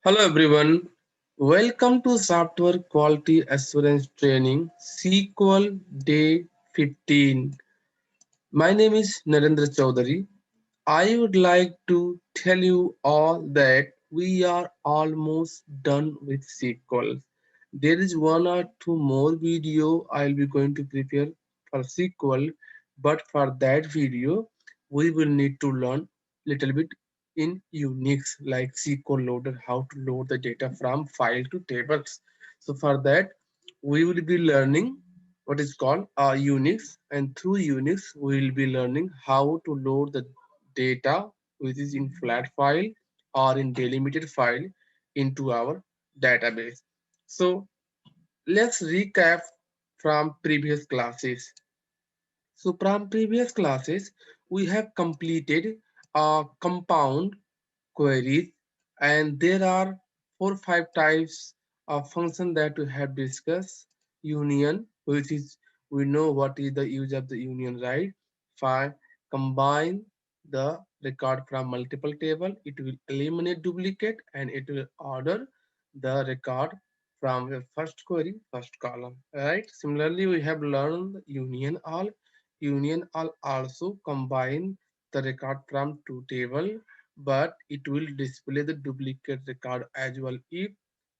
Hello everyone. Welcome to Software Quality Assurance Training SQL Day 15. My name is Narendra Chaudhary. I would like to tell you all that we are almost done with SQL. There is one or two more video I'll be going to prepare for SQL, but for that video we will need to learn little bit in Unix like SQL loader, how to load the data from file to tables. So for that we will be learning what is called Unix, and through Unix we will be learning how to load the data which is in flat file or in delimited file into our database. So let's recap from previous classes. So from previous classes, we have completed compound queries, and there are 4 or 5 types of function that we have discussed. Union, which is we know what is the use of the union, right? Five, combine the record from multiple table. It will eliminate duplicate and it will order the record from the first query, first column. Right? Similarly, we have learned union all. Union all also combine the record from two table, but it will display the duplicate record as well if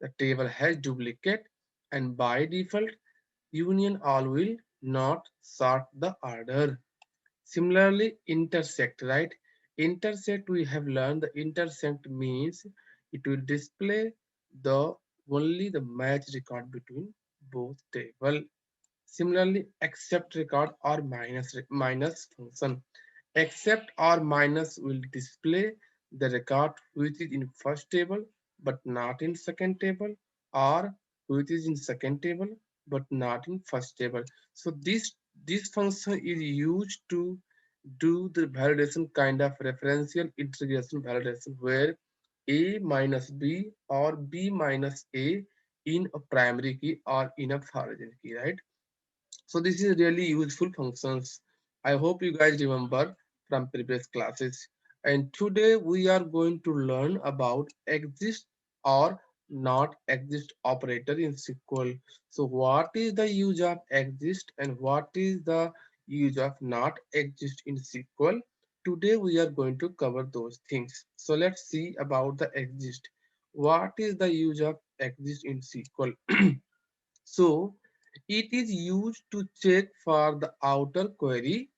the table has duplicate, and by default union all will not sort the order. Similarly, intersect, right? Intersect, we have learned the intersect means it will display the only the match record between both table. Similarly, except record or minus function. Except or minus will display the record which is in first table but not in second table, or which is in second table but not in first table. So this function is used to do the validation kind of referential integration validation where a minus b or b minus a in a primary key or in a origin key, right? So this is really useful functions. I hope you guys remember from previous classes. And today we are going to learn about exist or not exist operator in SQL. So what is the use of exist and what is the use of not exist in SQL? Today we are going to cover those things. So let's see about the exist. What is the use of exist in SQL? So it is used to check for the outer query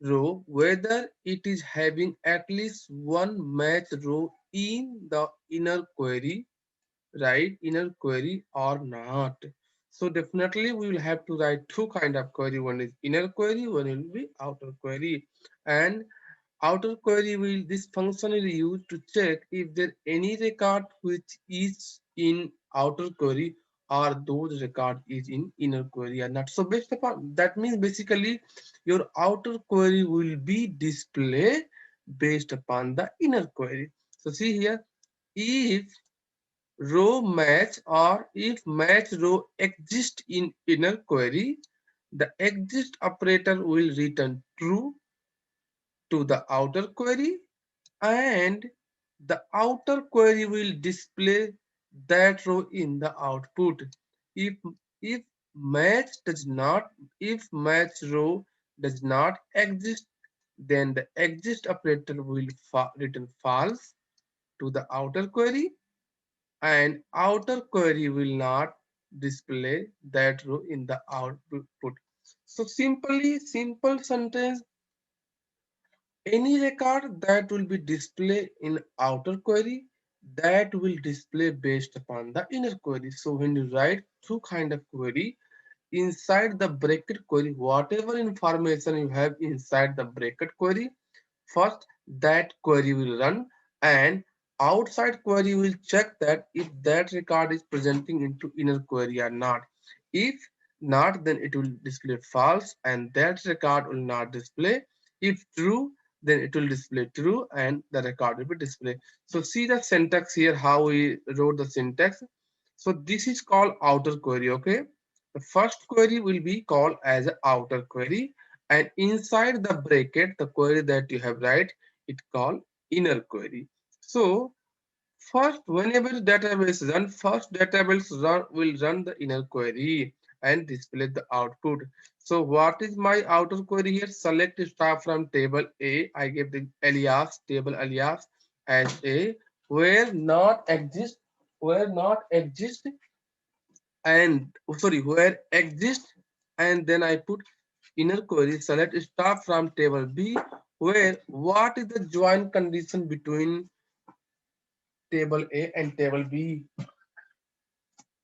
row whether it is having at least one match row in the inner query, right? Inner query or not. So definitely we will have to write two kind of query. One is inner query, one will be outer query. And outer query will this function is used to check if there any record which is in outer query or those record is in inner query or not. So based upon that means basically your outer query will be displayed based upon the inner query. So see here, if row match or if match row exists in inner query, the exist operator will return true to the outer query, and the outer query will display that row in the output. If if match does not if match row does not exist, then the exist operator will return false to the outer query, and outer query will not display that row in the output. So simple sentence, any record that will be displayed in outer query that will display based upon the inner query. So when you write two kind of query, inside the bracket query, whatever information you have inside the bracket query, first that query will run, and outside query will check that if that record is presenting into inner query or not. If not, then it will display false and that record will not display. If true, then it will display true and the record will be displayed. So see the syntax here, how we wrote the syntax. So this is called outer query, okay? The first query will be called as a outer query, and inside the bracket, the query that you have write, it called inner query. So First, whenever database run, first database will run the inner query and display the output. So what is my outer query here? Select star from table A. I give the alias, table alias as A, where not exist and sorry, where exist, and then I put inner query select star from table B, where what is the join condition between table A and table B.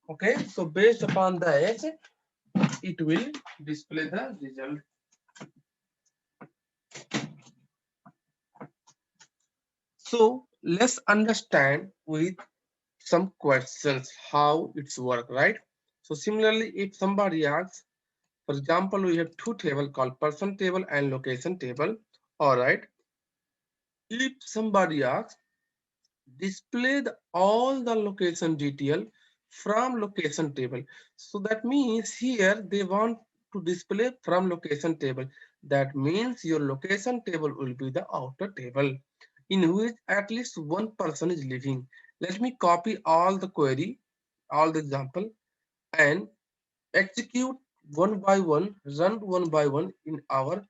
Okay, so based upon that, it will display the result. So let's understand with some questions how it's work, right? So similarly, if somebody asks, for example, we have two table called person table and location table. All right. If somebody asks, display all the location detail from location table. So that means here they want to display from location table. That means your location table will be the outer table in which at least one person is living. Let me copy all the query, all the example, and execute one by one, run one by one in our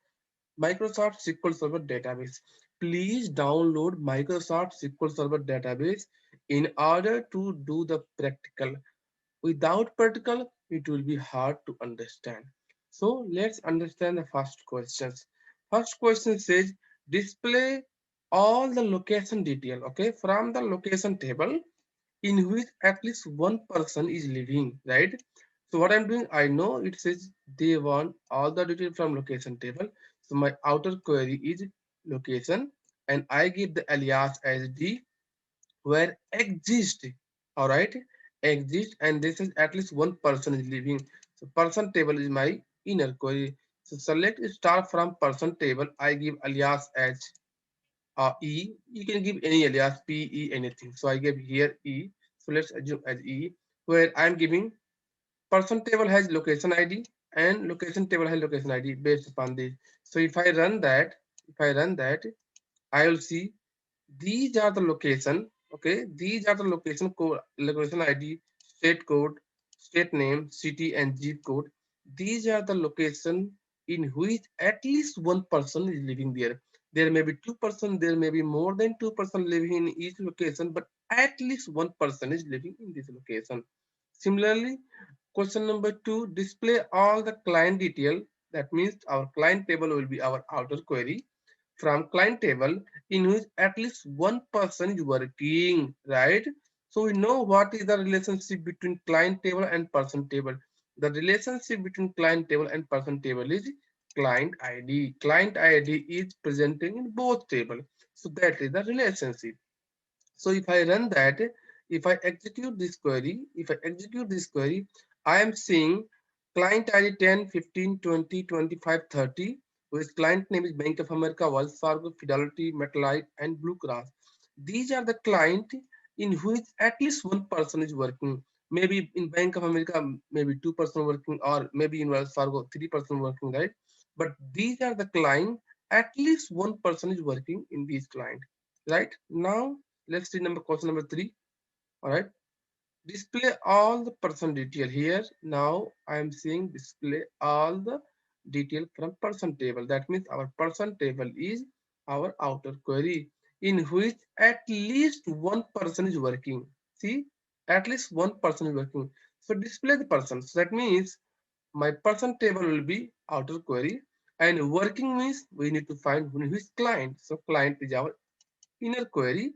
Microsoft SQL Server database. Please download Microsoft SQL Server database in order to do the practical. Without practical, it will be hard to understand. So let's understand the first questions. First question says display all the location detail, okay, from the location table in which at least one person is living, right? So what I'm doing, I know it says they want all the detail from location table. So my outer query is location and I give the alias as D where exist, all right, exist, and this is at least one person is living. So person table is my inner query. So select star from person table. I give alias as E. You can give any alias P, E, anything. So I give here E. So let's assume as E, where I'm giving person table has location ID and location table has location ID based upon this. So if I run that, I will see these are the location. Okay, these are the location code, location ID, state code, state name, city, and zip code. These are the location in which at least one person is living there. There may be two-person, there may be more than two-person living in each location, but at least one person is living in this location. Similarly, question number two, display all the client detail. That means our client table will be our outer query from client table in which at least one person is working, right? So we know what is the relationship between client table and person table. The relationship between client table and person table is client ID. Client ID is presenting in both table. So that is the relationship. So if I run that, if I execute this query, I am seeing client ID 10, 15, 20, 25, 30, whose client name is Bank of America, Wells Fargo, Fidelity, MetLife, and Blue Cross. These are the client in which at least one person is working. Maybe in Bank of America, maybe two-person working, or maybe in Wells Fargo, three-person working, right? But these are the client, at least one person is working in these client, right? Now, let's see question number three. All right. Display all the person detail here. Now I am seeing display all the detail from person table. That means our person table is our outer query in which at least one person is working. See, at least one person is working. So display the person. So that means my person table will be outer query and working means we need to find who is client. So client is our inner query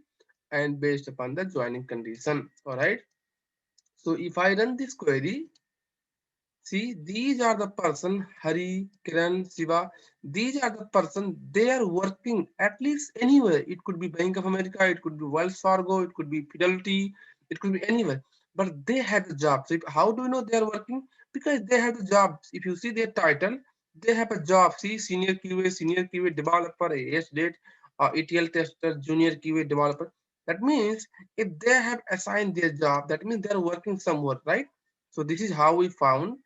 and based upon the joining condition. All right. So if I run this query, see these are the person Hari, Kiran, Shiva. These are the person they are working at least anywhere. It could be Bank of America, it could be Wells Fargo, it could be Fidelity, it could be anywhere. But they have the job. So how do you know they are working? Because they have the jobs. If you see their title, they have a job. See senior QA developer, AS date, ETL tester, junior QA developer. That means if they have assigned their job, that means they are working somewhere, right? So this is how we found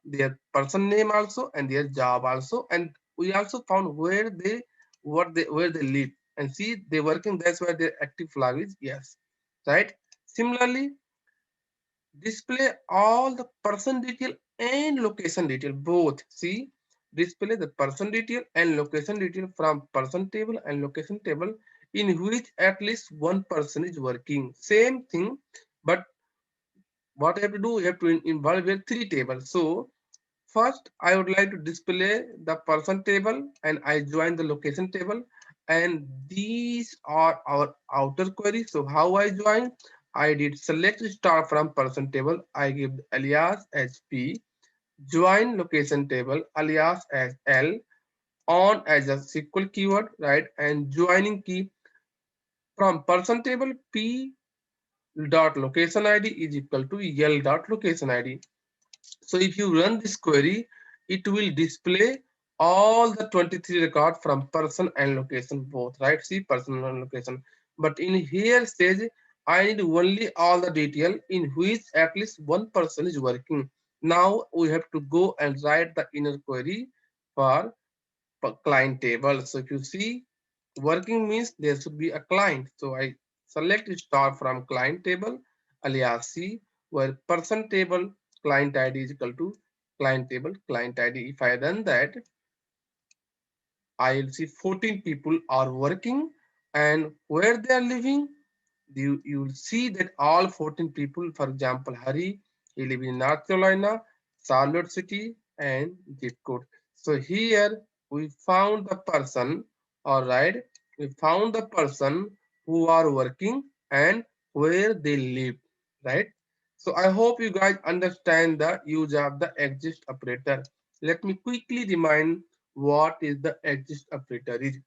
their person name also and their job also, and we also found where they live and see they working. That's why their active flag is yes. right? Similarly, display all the person detail and location detail both. See, display the person detail and location detail from person table and location table in which at least one person is working. Same thing, but what I have to do, you have to involve here three tables. So first, I would like to display the person table and I join the location table, and these are our outer query. So how I join? I did select star from person table. I give the alias as P, join location table alias as L, on as a SQL keyword, right? And joining key from person table P dot location ID is equal to L dot location ID. So if you run this query, it will display all the 23 record from person and location both, right? See, person and location. But in here stage, I need only all the detail in which at least one person is working. Now we have to go and write the inner query for client table. So if you see, working means there should be a client. So I select star from client table alias C, where person table client ID is equal to client table client ID. If I run that, I will see 14 people are working, and where they are living, you will see that all 14 people, for example, Hari, he lives in North Carolina, Charlotte City, and zip code. So here we found the person, all right, we found the person who are working and where they live, right? So I hope you guys understand the use of the exist operator. Let me quickly remind what is the exist operator is.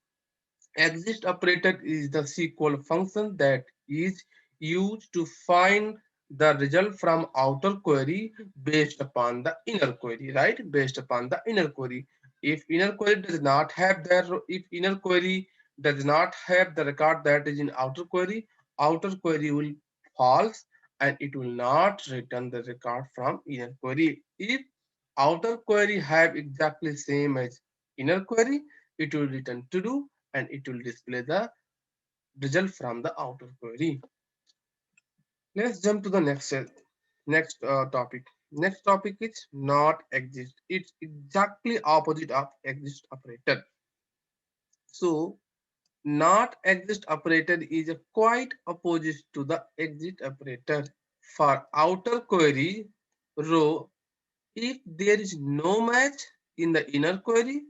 Exist operator is the SQL function that is used to find the result from outer query based upon the inner query, right? Based upon the inner query. If inner query does not have the if inner query does not have the record that is in outer query will false and it will not return the record from inner query. If outer query have exactly same as inner query, it will return to do and it will display the result from the outer query. Let's jump to the next topic. Next topic is not exist. It's exactly opposite of exist operator. So not exist operator is a quite opposite to the exit operator. For outer query row, if there is no match in the inner query,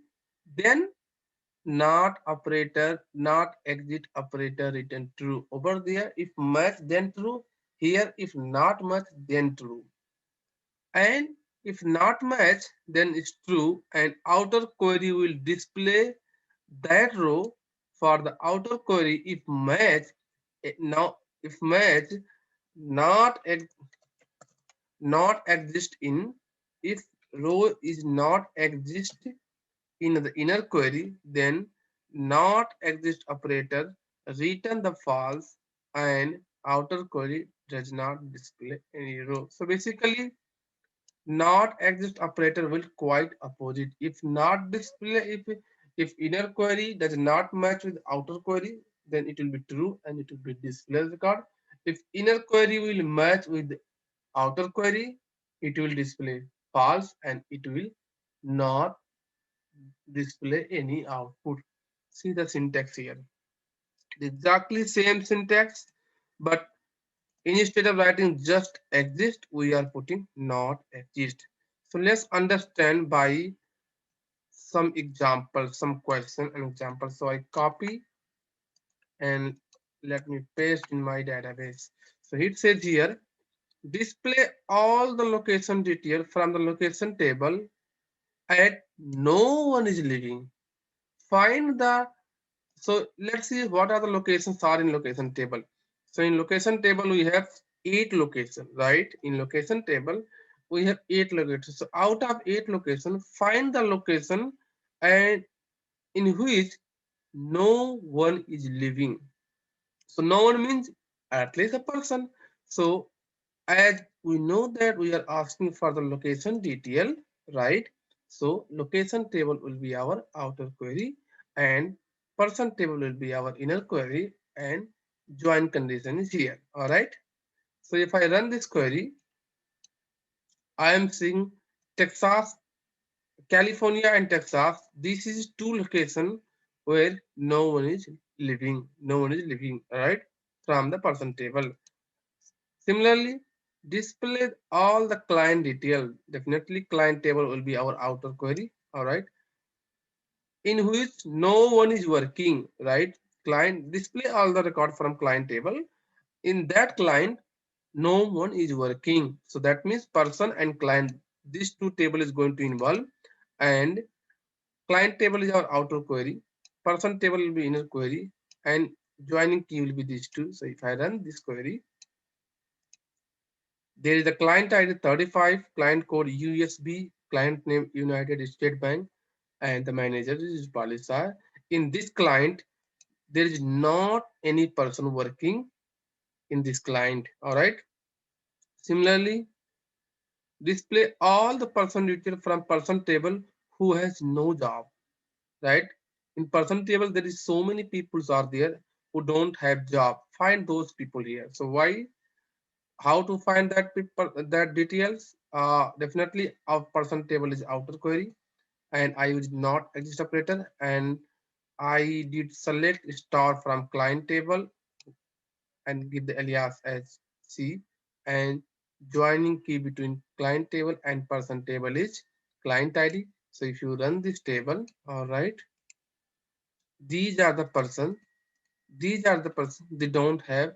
then not operator, not exit operator return true. Over there, if match then true. Here, if not match then true. And if not match, then it's true. And outer query will display that row for the outer query. If match, now if match not not exist in, if row is not exist in the inner query, then not exist operator return the false and outer query does not display any row. So basically, not exist operator will quite opposite. If not display, if inner query does not match with outer query, then it will be true and it will be display record. If inner query will match with outer query, it will display false and it will not display any output. See the syntax here. Exactly same syntax, but instead of writing just exist, we are putting not exist. So let's understand by some examples, some question and examples. So I copy and let me paste in my database. So it says here, display all the location detail from the location table at no one is living. Find the So let's see what are the locations are in location table. So in location table we have 8 locations, right? In location table we have 8 locations. So out of 8 locations, find the location and in which no one is living. So no one means at least a person. So as we know that we are asking for the location detail, right? So location table will be our outer query and person table will be our inner query and join condition is here. All right. So if I run this query, I am seeing Texas, California and Texas. This is two locations where no one is living. No one is living, right? From the person table. Similarly, display all the client detail. Definitely client table will be our outer query. All right. In which no one is working, right? Client display all the record from client table. In that client, no one is working. So that means person and client, these two table is going to involve, and client table is our outer query, person table will be inner query, and joining key will be these two. So if I run this query, there is a client ID 35, client code USB, client name United State Bank, and the manager is Palisa. In this client, there is not any person working in this client. All right. Similarly, display all the person detail from person table who has no job, right? In person table, there is so many people are there who don't have job. Find those people here. So why? How to find that people, that details? Definitely our person table is outer query, and I use not exist operator, and I did select star from client table and give the alias as C, and joining key between client table and person table is client ID. So if you run this table, all right, these are the person, these are the person they don't have,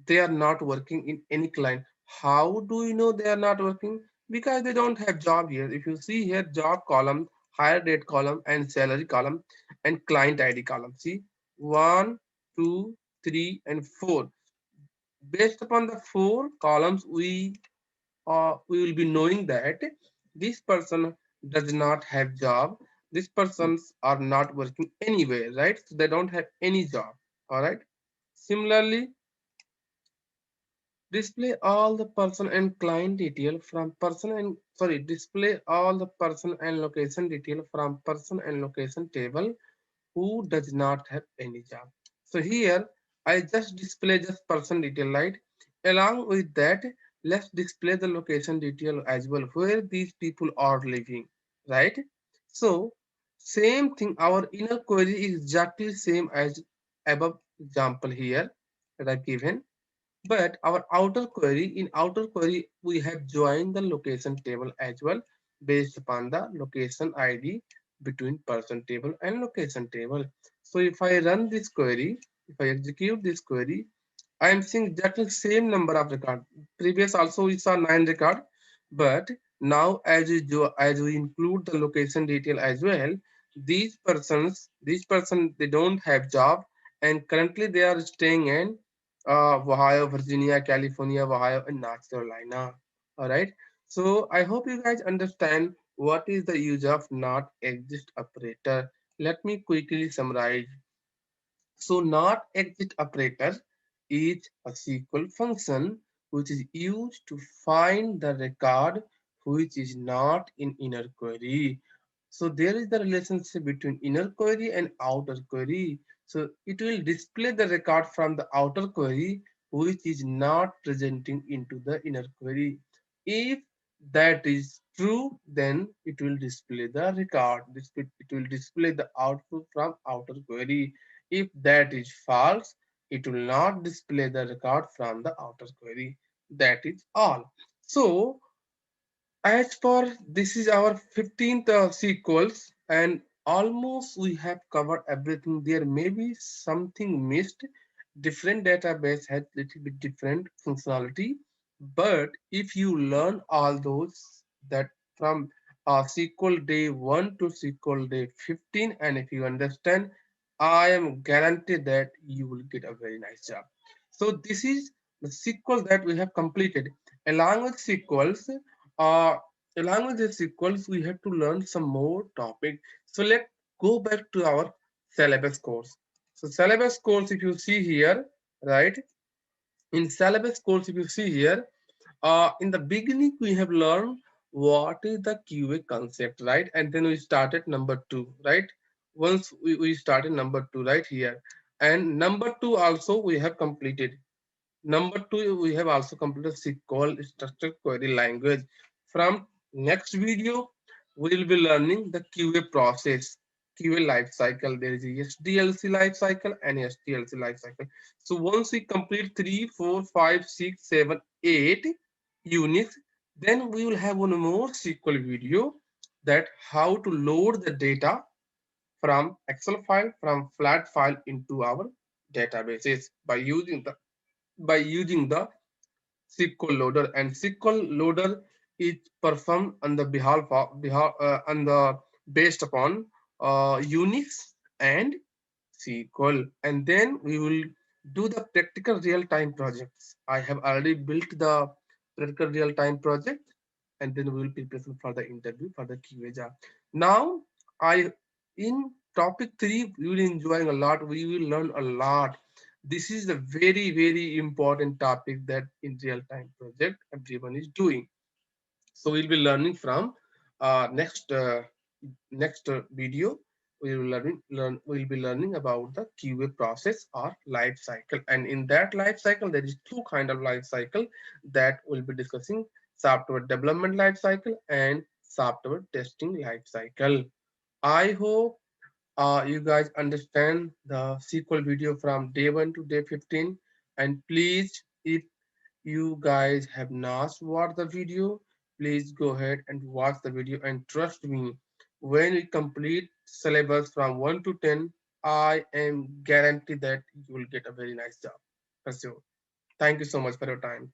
they are not working in any client. How do you know they are not working? Because they don't have job here. If you see here, job column, hire date column, and salary column, and client ID column. See, one, two, three, and four. Based upon the four columns, we will be knowing that this person does not have job. These persons are not working anywhere, right? So they don't have any job. All right. Similarly, display all the person and client detail from person and sorry, display all the person and location detail from person and location table who does not have any job. So here I just display just person detail, right? Along with that, let's display the location detail as well, where these people are living, right? So same thing, our inner query is exactly same as above example here that I've given. But our outer query, in outer query, we have joined the location table as well based upon the location ID between person table and location table. So if I run this query, if I execute this query, I am seeing exactly same number of record. Previous also we saw 9 record, but now as we include the location detail as well, these person they don't have job, and currently they are staying in Ohio, Virginia, California, Ohio, and North Carolina. All right. So I hope you guys understand what is the use of not exist operator. Let me quickly summarize. So not exit operator is a SQL function which is used to find the record which is not in inner query. So there is the relationship between inner query and outer query. So it will display the record from the outer query which is not presenting into the inner query. If that is true, then it will display the record. It will display the output from outer query. If that is false, it will not display the record from the outer query. That is all. So as for this is our 15th sequels, and almost we have covered everything. There may be something missed. Different database has little bit different functionality, but if you learn all those that from SQL day 1 to SQL day 15, and if you understand, I am guaranteed that you will get a very nice job. So this is the sequel that we have completed. Along with sequels, uh, along with the sequels, we have to learn some more topic. So let's go back to our syllabus course. So syllabus course, if you see here, right? In syllabus course, if you see here, in the beginning we have learned what is the QA concept, right? And then we started number two, right? Once we started number two right here. And number two also we have completed. Number two, we have also completed SQL structured query language. From next video, we will be learning the QA process, QA life cycle. There is a SDLC life cycle and STLC life cycle. So once we complete 3, 4, 5, 6, 7, 8 units, then we will have one more SQL video that how to load the data from Excel file, from flat file into our databases by using the SQL loader. And SQL loader is performed on the on the based upon Unix and SQL. And then we will do the practical real-time projects. I have already built the practical real-time project, and then we will prepare for the interview for the QA job. Now, I in topic three, we will enjoying a lot. We will learn a lot. This is a very, very important topic that in real-time project everyone is doing. So we'll be learning from next video. We'll be learning about the QA process or life cycle. And in that life cycle, there is two kind of life cycle that we'll be discussing: software development life cycle and software testing life cycle. I hope you guys understand the sequel video from day 1 to day 15. And please, if you guys have not watched the video, please go ahead and watch the video. And trust me, when we complete syllabus from 1 to 10, I am guaranteed that you will get a very nice job. For sure. Thank you so much for your time.